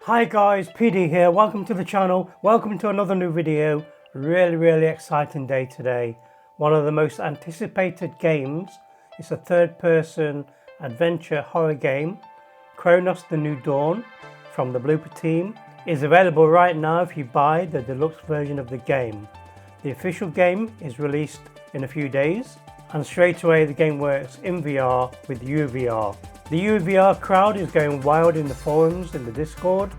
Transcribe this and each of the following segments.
Hi guys, PD here. Welcome to the channel. Welcome to another new video. Really exciting day today. One of the most anticipated games. It's a third-person adventure horror game. Cronos: The New Dawn from the Blooper team is available right now if you buy the deluxe version of the game. The official game is released in a few days, and straight away the game works in VR with UEVR. The UEVR crowd is going wild in the forums, in the Discord.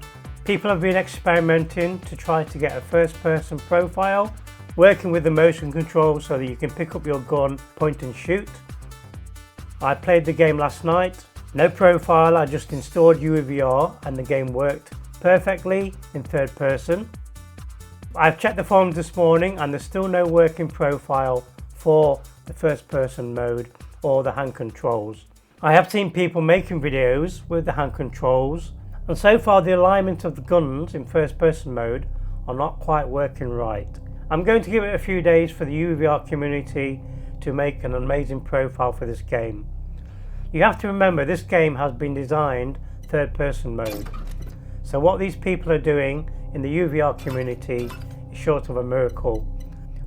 People have been experimenting to try to get a first-person profile, working with the motion control so that you can pick up your gun, point and shoot. I played the game last night. No profile, I just installed UEVR and the game worked perfectly in third person. I've checked the forums this morning and there's still no working profile for the first person mode or the hand controls. I have seen people making videos with the hand controls, and so far the alignment of the guns in first person mode are not quite working right. I'm going to give it a few days for the UEVR community to make an amazing profile for this game. You have to remember this game has been designed third person mode. So what these people are doing in the UEVR community is short of a miracle.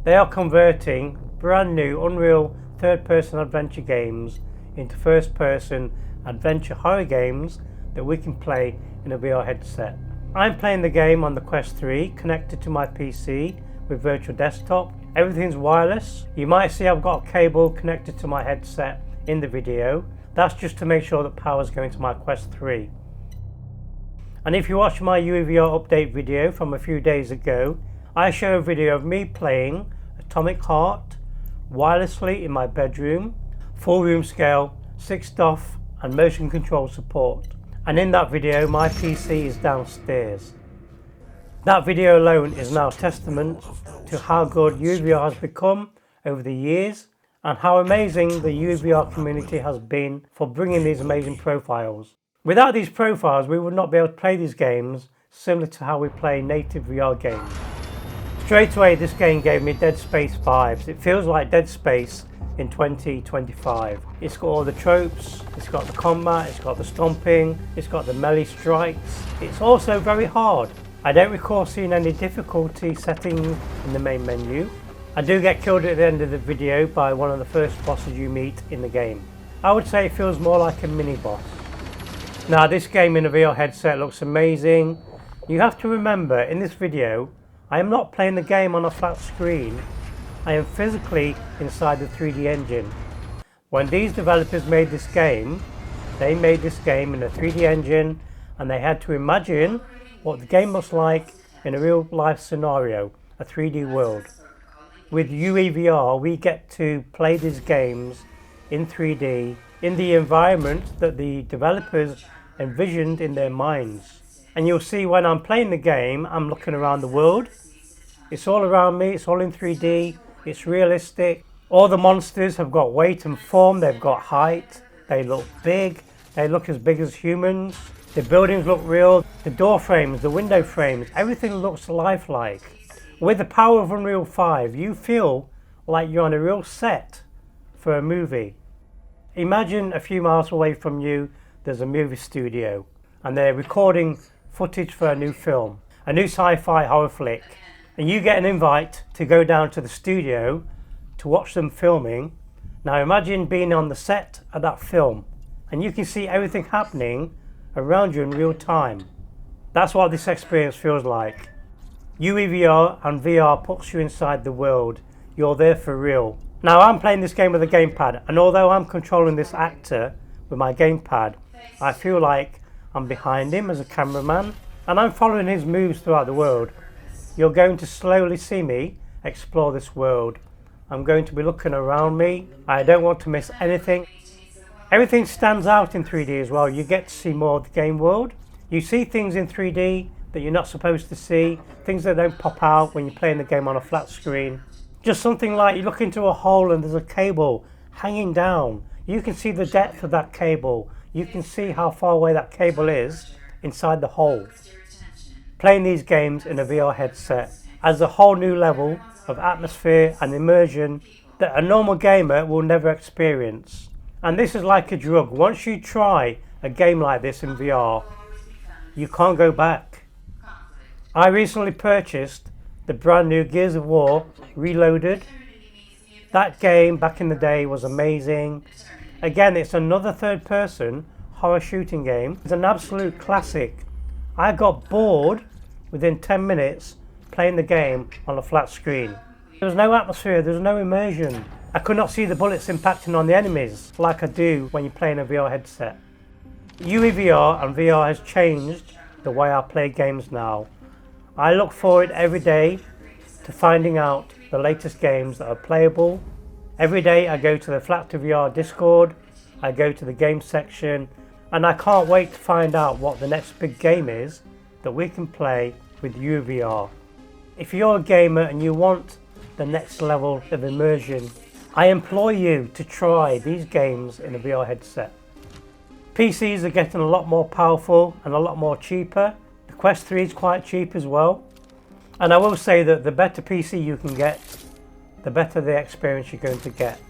They are converting brand new Unreal third person adventure games into first person adventure horror games that we can play in a VR headset. I'm playing the game on the Quest 3 connected to my PC with virtual desktop. Everything's wireless. You might see I've got a cable connected to my headset in the video. That's just to make sure that power is going to my Quest 3. And if you watch my UEVR update video from a few days ago, I show a video of me playing Atomic Heart wirelessly in my bedroom, full room scale, 6 DoF and motion control support. And in that video my PC is downstairs. That video alone is now testament to how good UEVR has become over the years and how amazing the UEVR community has been for bringing these amazing profiles. Without these profiles we would not be able to play these games similar to how we play native VR games. Straight away this game gave me Dead Space vibes. It feels like Dead Space in 2025. It's got all the tropes, it's got the combat, it's got the stomping, it's got the melee strikes. It's also very hard. I don't recall seeing any difficulty settings in the main menu. I do get killed at the end of the video by one of the first bosses you meet in the game. I would say it feels more like a mini boss. Now this game in a VR headset looks amazing. You have to remember in this video I am not playing the game on a flat screen. I am physically inside the 3D engine. When these developers made this game, they made this game in a 3D engine and they had to imagine what the game looks like in a real life scenario, a 3D world. With UEVR we get to play these games in 3D in the environment that the developers envisioned in their minds. And you'll see when I'm playing the game I'm looking around the world. It's all around me, it's all in 3D. It's realistic. All the monsters have got weight and form, they've got height, they look big, they look as big as humans. The buildings look real, the door frames, the window frames, everything looks lifelike. With the power of Unreal 5, you feel like you're on a real set for a movie. Imagine a few miles away from you, there's a movie studio, and they're recording footage for a new film, a new sci-fi horror flick. And you get an invite to go down to the studio to watch them filming. Now imagine being on the set of that film and you can see everything happening around you in real time. That's what this experience feels like. UEVR and VR puts you inside the world. You're there for real. Now I'm playing this game with a gamepad, and although I'm controlling this actor with my gamepad, I feel like I'm behind him as a cameraman and I'm following his moves throughout the world. You're going to slowly see me explore this world. I'm going to be looking around me. I don't want to miss anything. Everything stands out in 3D as well. You get to see more of the game world. You see things in 3D that you're not supposed to see. Things that don't pop out when you're playing the game on a flat screen. Just something like you look into a hole and there's a cable hanging down. You can see the depth of that cable. You can see how far away that cable is inside the hole. Playing these games in a VR headset adds a whole new level of atmosphere and immersion that a normal gamer will never experience. And this is like a drug. Once you try a game like this in VR, you can't go back. I recently purchased the brand new Gears of War Reloaded. That game back in the day was amazing. Again, it's another third person horror shooting game. It's an absolute classic. I got bored within 10 minutes playing the game on a flat screen. There was no atmosphere, there was no immersion. I could not see the bullets impacting on the enemies like I do when you play in a VR headset. UEVR and VR has changed the way I play games now. I look forward every day to finding out the latest games that are playable. Every day I go to the Flat to VR Discord, I go to the game section, and I can't wait to find out what the next big game is that we can play with UEVR. If you're a gamer and you want the next level of immersion, I implore you to try these games in a VR headset. PCs are getting a lot more powerful and a lot more cheaper. The Quest 3 is quite cheap as well. And I will say that the better PC you can get, the better the experience you're going to get.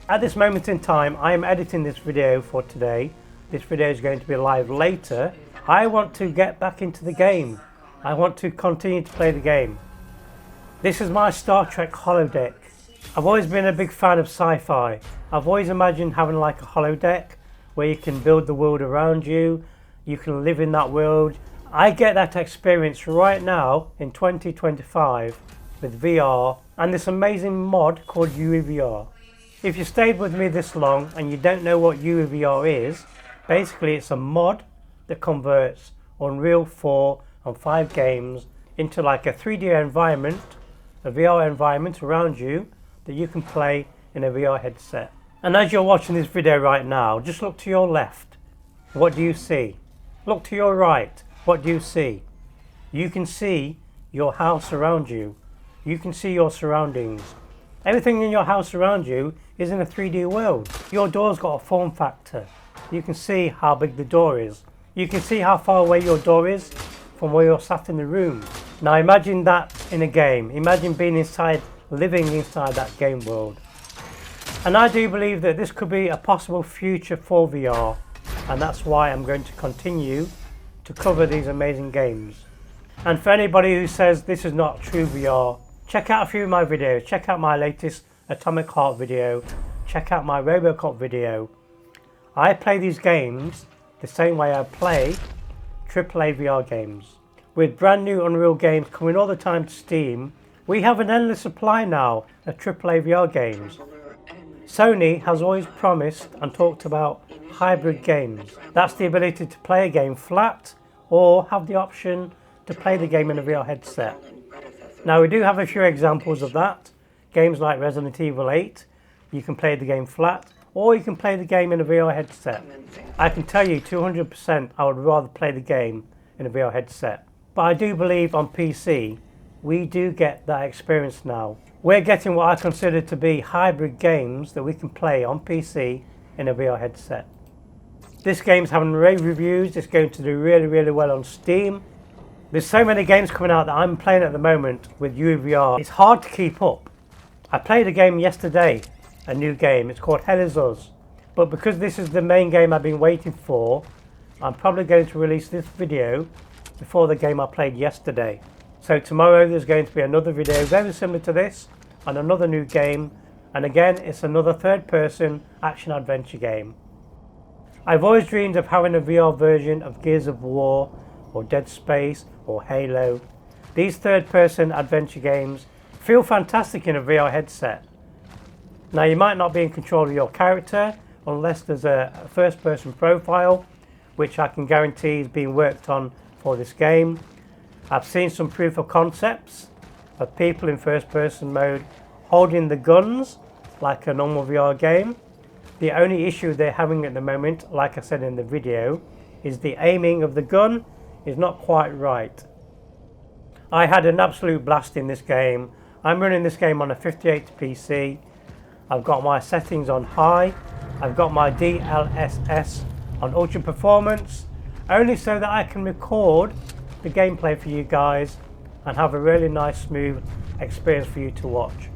At this moment in time, I am editing this video for today. This video is going to be live later. I want to get back into the game. I want to continue to play the game. This is my Star Trek holodeck. I've always been a big fan of sci-fi. I've always imagined having like a holodeck where you can build the world around you. You can live in that world. I get that experience right now in 2025 with VR and this amazing mod called UEVR. If you stayed with me this long and you don't know what UEVR is, basically it's a mod that converts Unreal 4 and 5 games into like a 3D environment, a VR environment around you that you can play in a VR headset. And as you're watching this video right now, just look to your left. What do you see? Look to your right. What do you see? You can see your house around you. You can see your surroundings. Everything in your house around you is in a 3D world. Your door's got a form factor. You can see how big the door is. You can see how far away your door is from where you're sat in the room. Now imagine that in a game. Imagine being inside, living inside that game world. And I do believe that this could be a possible future for VR, and that's why I'm going to continue to cover these amazing games. And for anybody who says this is not true VR, check out a few of my videos. Check out my latest Atomic Heart video. Check out my Robocop video. I play these games the same way I play AAA VR games. With brand new Unreal games coming all the time to Steam, we have an endless supply now of AAA VR games. Sony has always promised and talked about hybrid games. That's the ability to play a game flat or have the option to play the game in a VR headset. Now we do have a few examples of that. Games like Resident Evil 8, you can play the game flat or you can play the game in a VR headset. I can tell you 200% I would rather play the game in a VR headset. But I do believe on PC we do get that experience now. We're getting what I consider to be hybrid games that we can play on PC in a VR headset. This game's having rave reviews. It's going to do really well on Steam. There's so many games coming out that I'm playing at the moment with UEVR. It's hard to keep up. I played a game yesterday, a new game. It's called Hell Is Us. But because this is the main game I've been waiting for, I'm probably going to release this video before the game I played yesterday. So tomorrow there's going to be another video very similar to this on another new game, and again it's another third person action adventure game. I've always dreamed of having a VR version of Gears of War or Dead Space or Halo. These third person adventure games feel fantastic in a VR headset. Now you might not be in control of your character unless there's a first person profile, which I can guarantee is being worked on for this game. I've seen some proof of concepts of people in first person mode holding the guns like a normal VR game. The only issue they're having at the moment, like I said in the video, is the aiming of the gun is not quite right. I had an absolute blast in this game. I'm running this game on a 58 PC. I've got my settings on high. I've got my DLSS on ultra performance, only so that I can record the gameplay for you guys and have a really nice smooth experience for you to watch.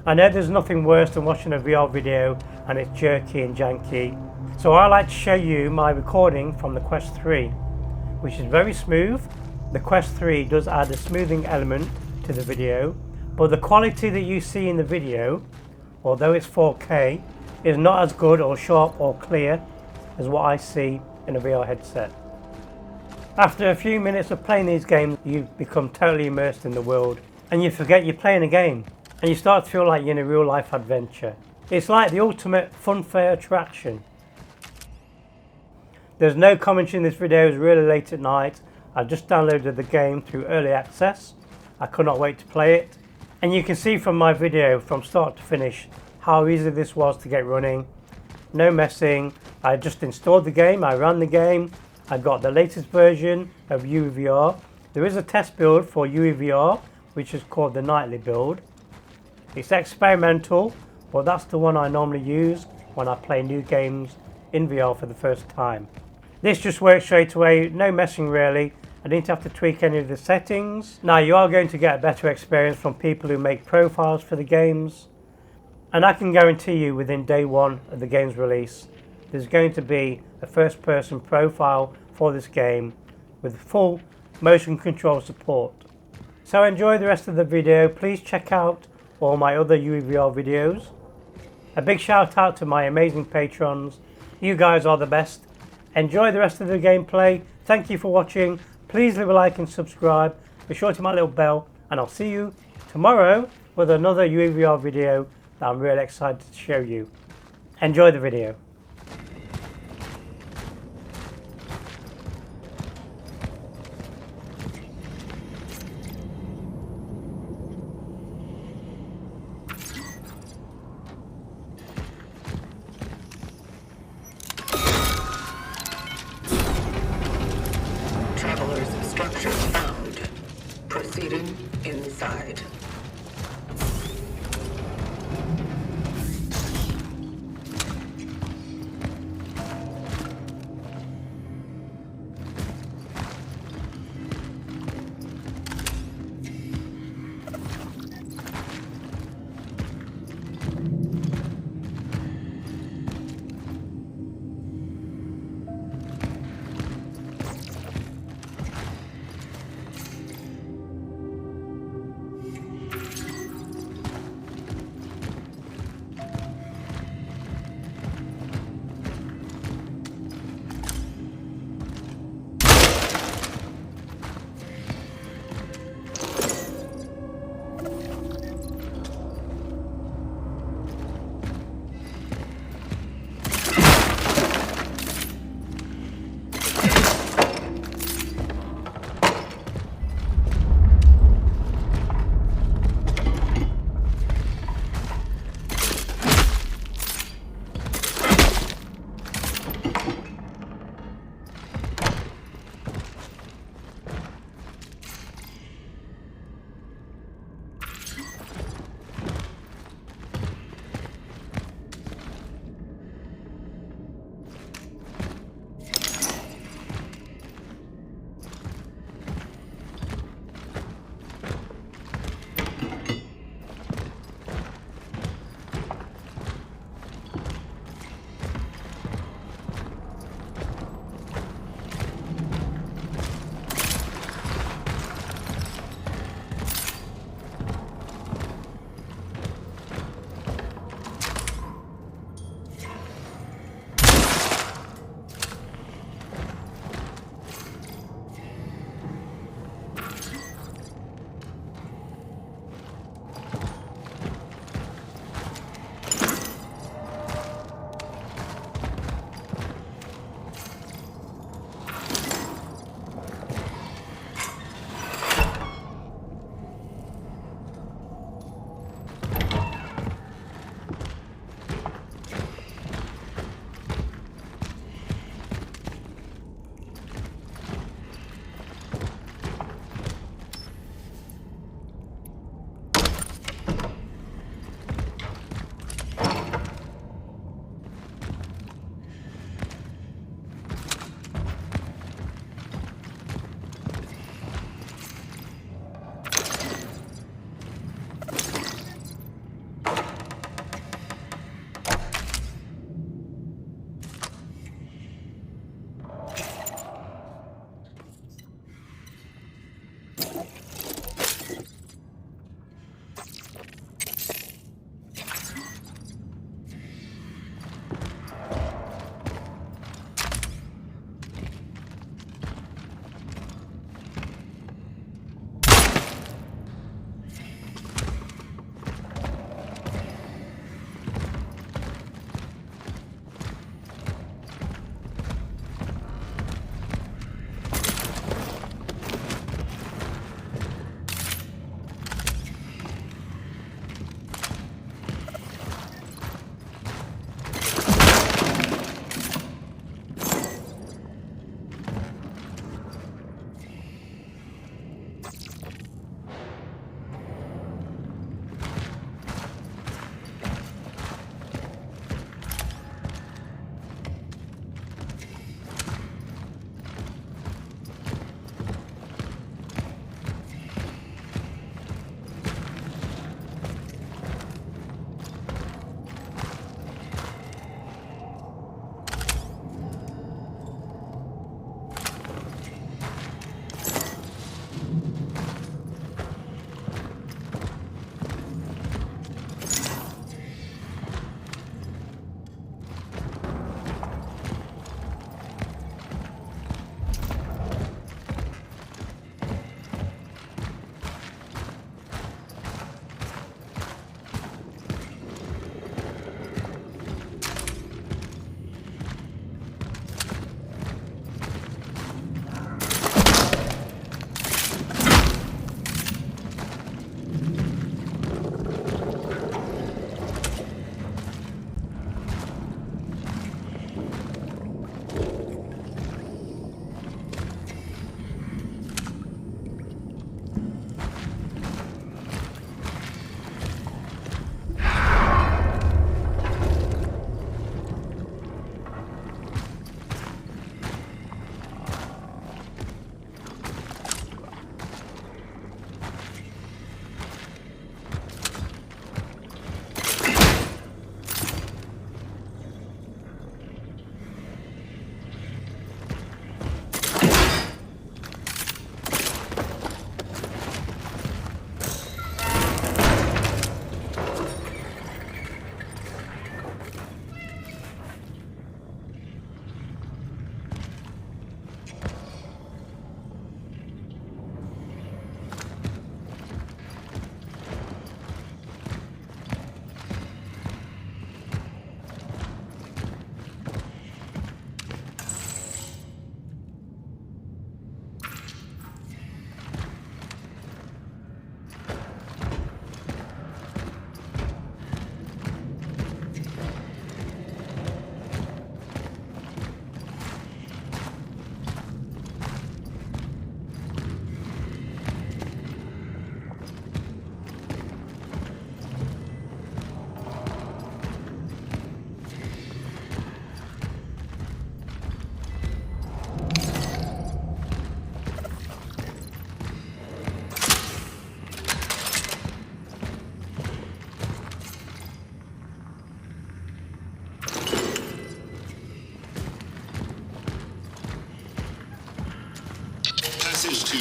I know there's nothing worse than watching a VR video and it's jerky and janky, so I like to show you my recording from the Quest 3. which is very smooth. The Quest 3 does add a smoothing element to the video, but the quality that you see in the video, although it's 4K, is not as good or sharp or clear as what I see in a VR headset. After a few minutes of playing these games, you become totally immersed in the world and you forget you're playing a game and you start to feel like you're in a real life adventure. It's like the ultimate funfair attraction. There's no commentary in this video. It's really late at night. I just downloaded the game through early access. I could not wait to play it. And you can see from my video from start to finish how easy this was to get running. No messing. I just installed the game, I ran the game, I got the latest version of UEVR. There is a test build for UEVR, which is called the nightly build. It's experimental, but that's the one I normally use when I play new games in VR for the first time. This just works straight away, no messing really. I didn't have to tweak any of the settings. Now you are going to get a better experience from people who make profiles for the games. And I can guarantee you within day one of the game's release, there's going to be a first-person profile for this game with full motion control support. So enjoy the rest of the video. Please check out all my other UEVR videos. A big shout out to my amazing patrons. You guys are the best. Enjoy the rest of the gameplay. Thank you for watching. Please leave a like and subscribe. Be sure to hit my little bell and I'll see you tomorrow with another UEVR video that I'm really excited to show you. Enjoy the video. Traveler's structure found. Proceeding inside.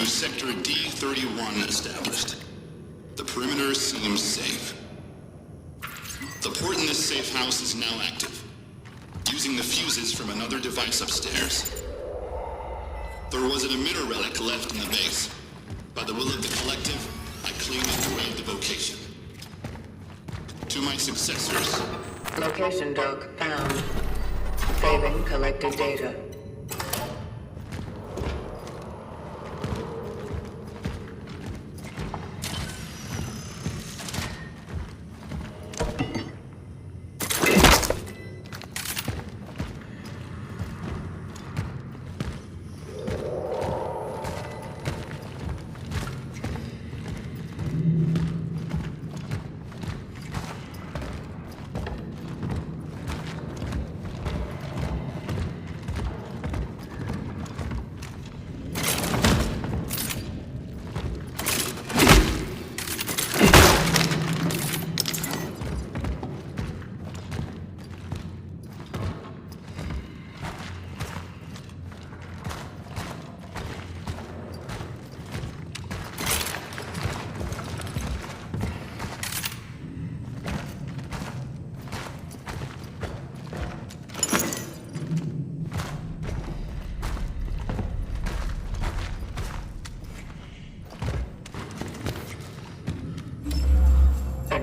Sector D31 established. The perimeter seems safe. The port in this safe house is now active, using the fuses from another device upstairs. There was an emitter relic left in the base. By the will of the collective, I claim and grade the vocation. To my successors. Location dock found. Saving collected data.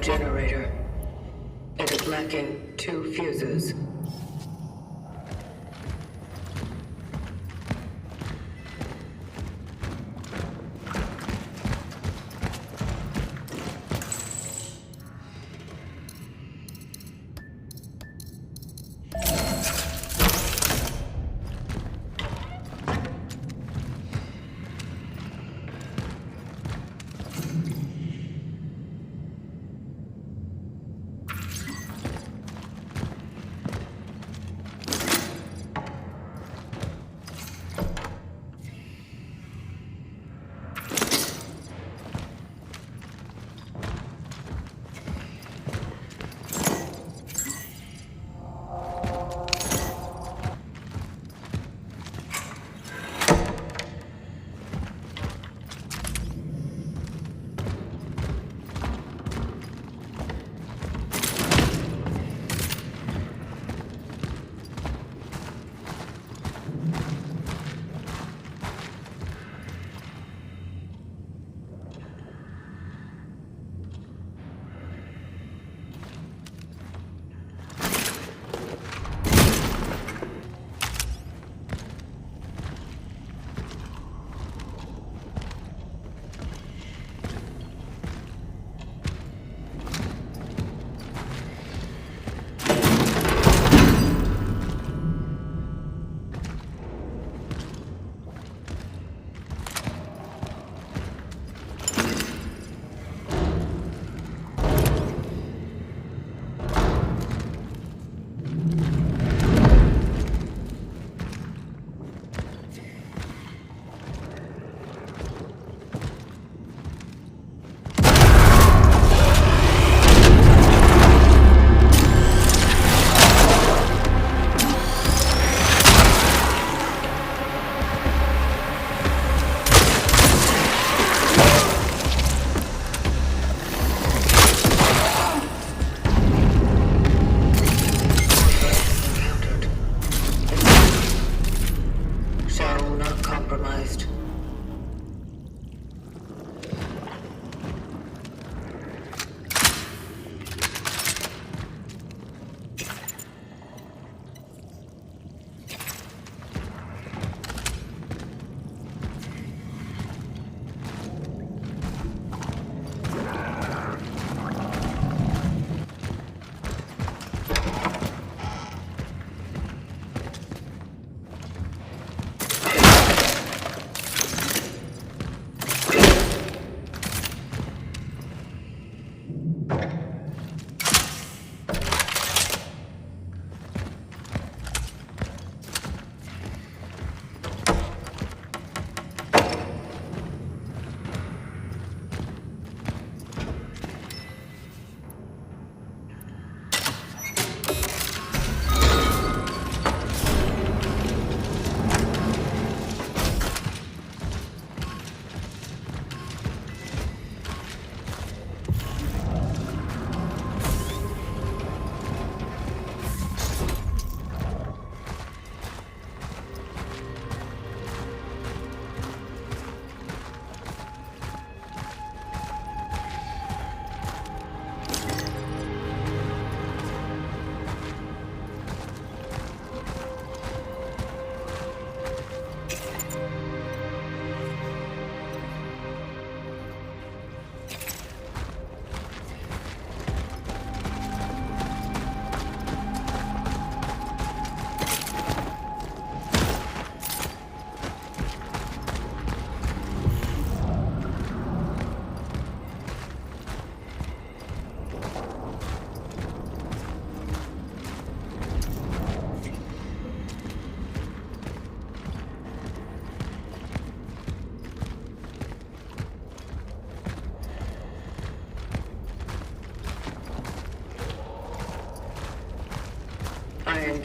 Generator. It is lacking 2 fuses.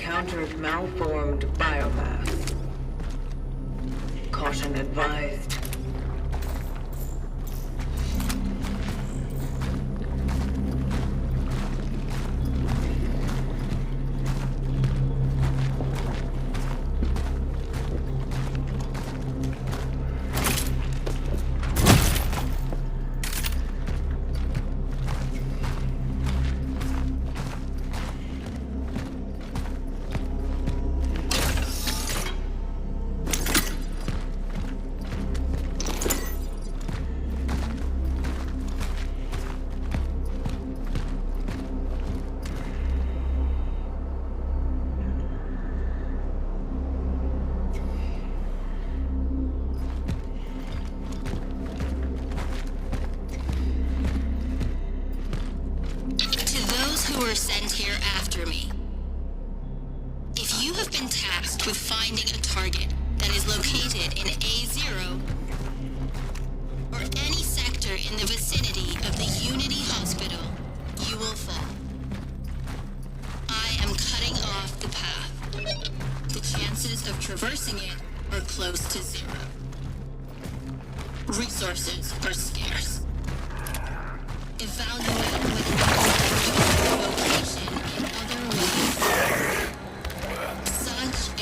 encountered malformed biomass. Caution advised. Who were sent here after me. If you have been tasked with finding a target that is located in A0 or any sector in the vicinity of the Unity Hospital, you will fall. I am cutting off the path. The chances of traversing it are close to zero. Resources are scarce. Evaluate whether you can reach your location in other ways. Such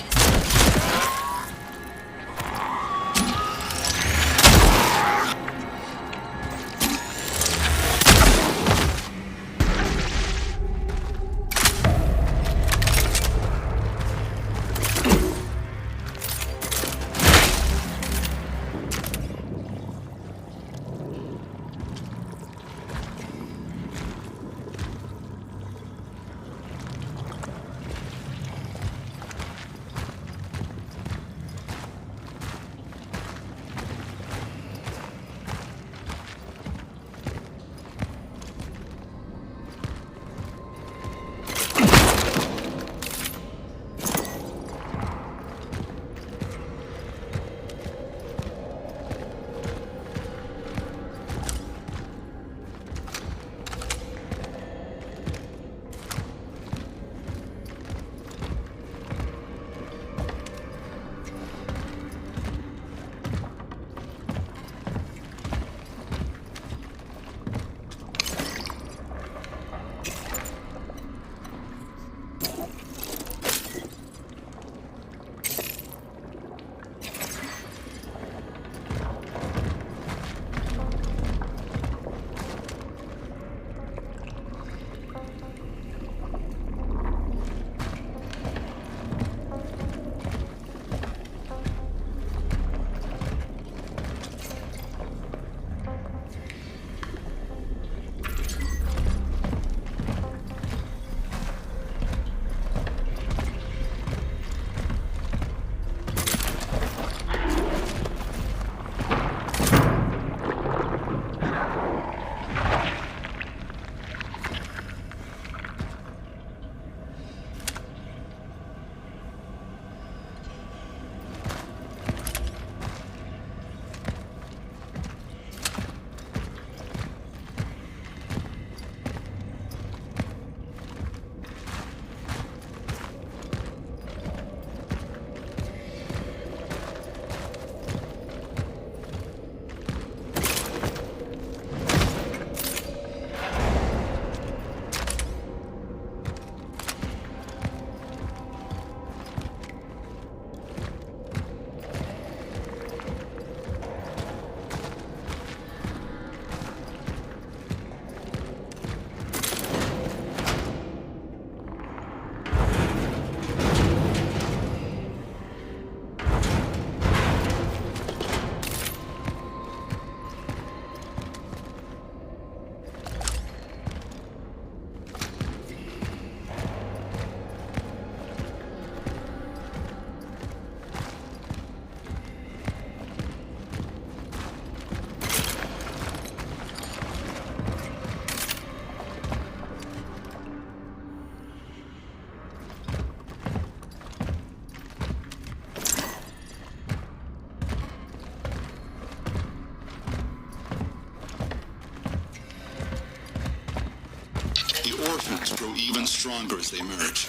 is orphans grow even stronger as they merge.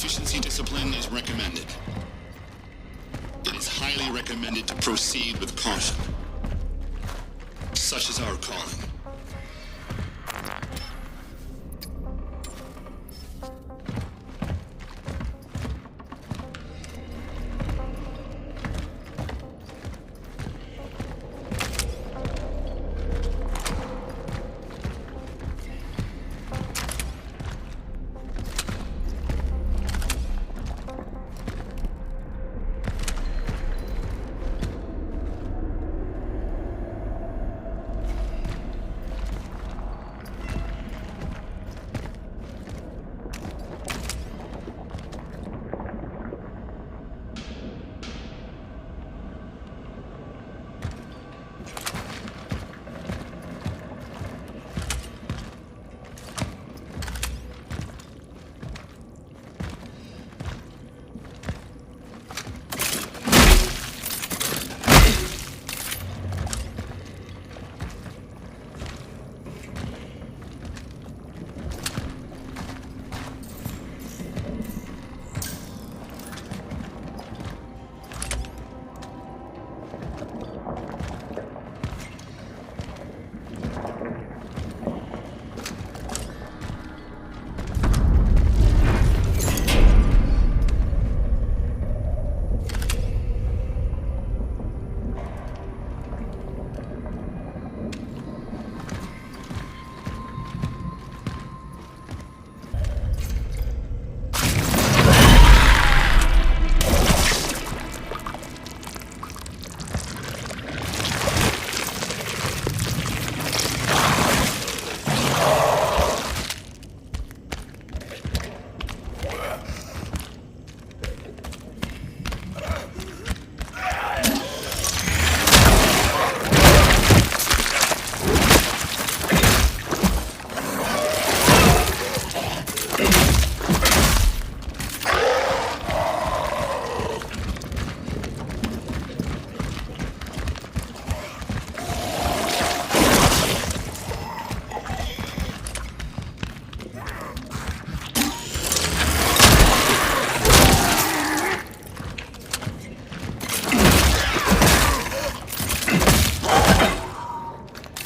efficiency discipline is recommended. It is highly recommended to proceed with caution. Such is our calling.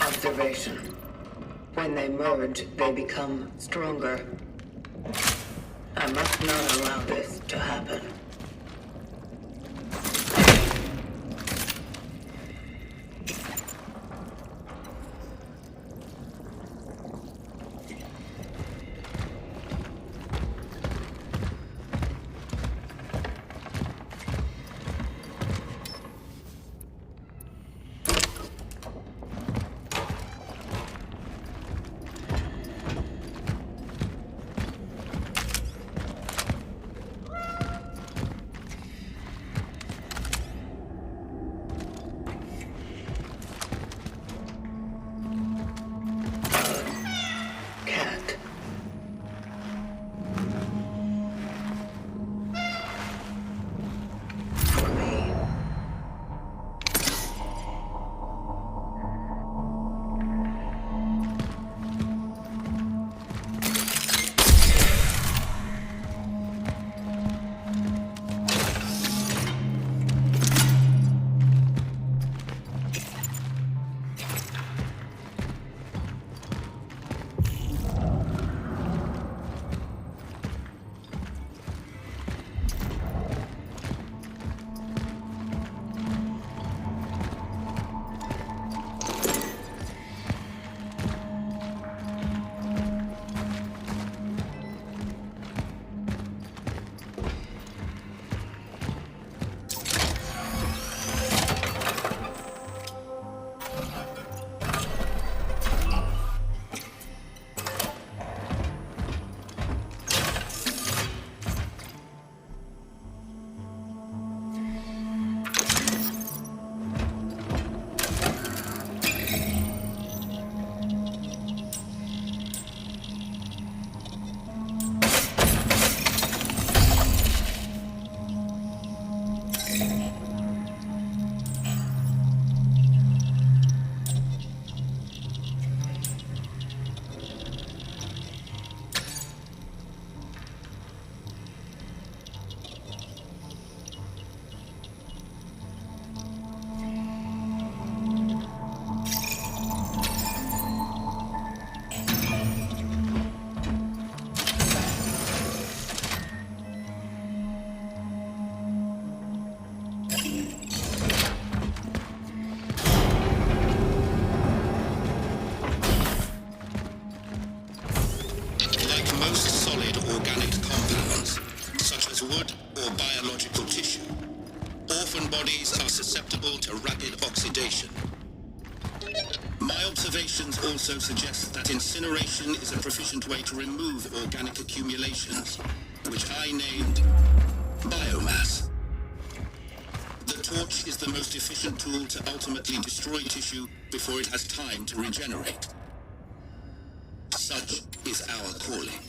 Observation. When they merge, they become stronger. I must not allow this to happen. My observations also suggest that incineration is a proficient way to remove organic accumulations, which I named biomass. The torch is the most efficient tool to ultimately destroy tissue before it has time to regenerate. Such is our calling.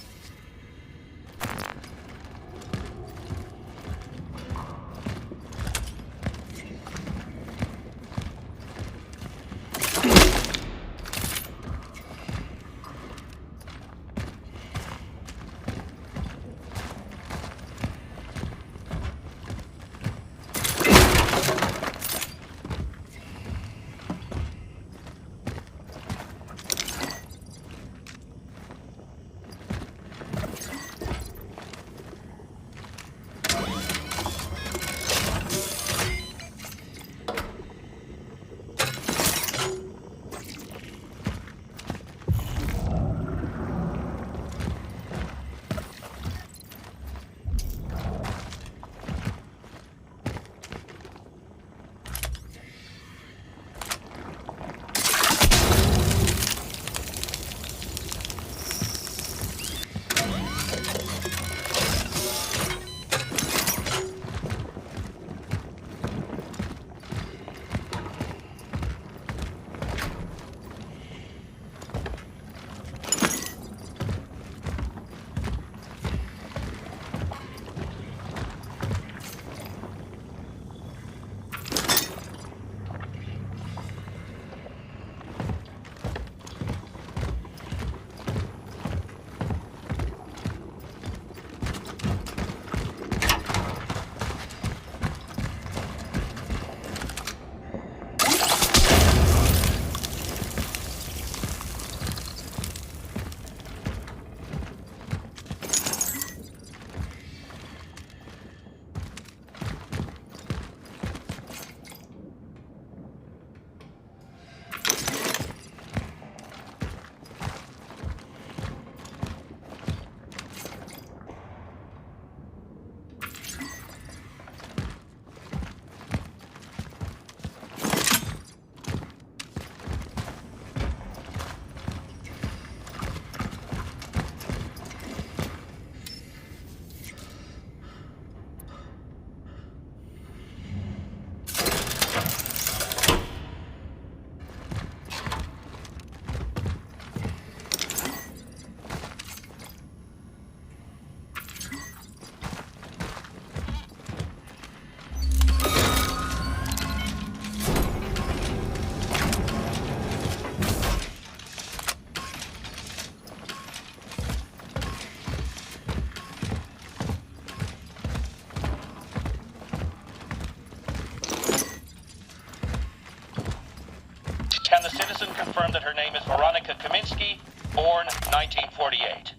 Can the citizen confirm that her name is Veronica Kaminsky, born 1948?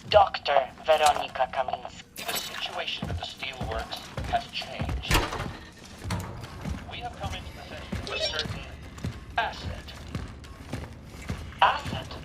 Dr. Veronica Kaminsky. The situation at the steelworks has changed. We have come into possession of a certain asset. Asset?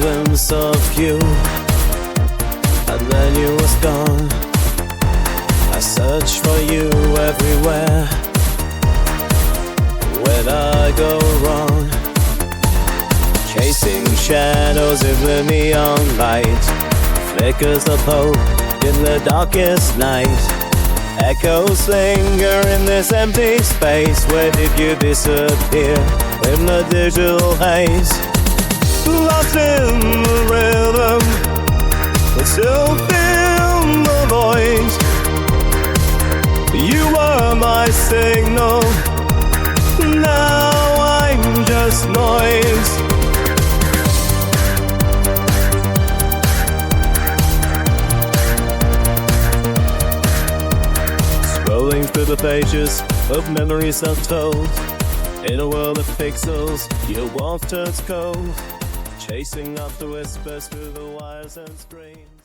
glimpse of you, and then you was gone. I search for you everywhere. Where'd I go wrong? Chasing shadows in the neon light, flickers of hope in the darkest night. Echoes linger in this empty space. Where did you disappear in the digital haze? Lost in the rhythm, but still feel the voice. You were my signal, now I'm just noise. Scrolling through the pages of memories untold, in a world of pixels, your warmth turns cold. Chasing after whispers through the wires and screens.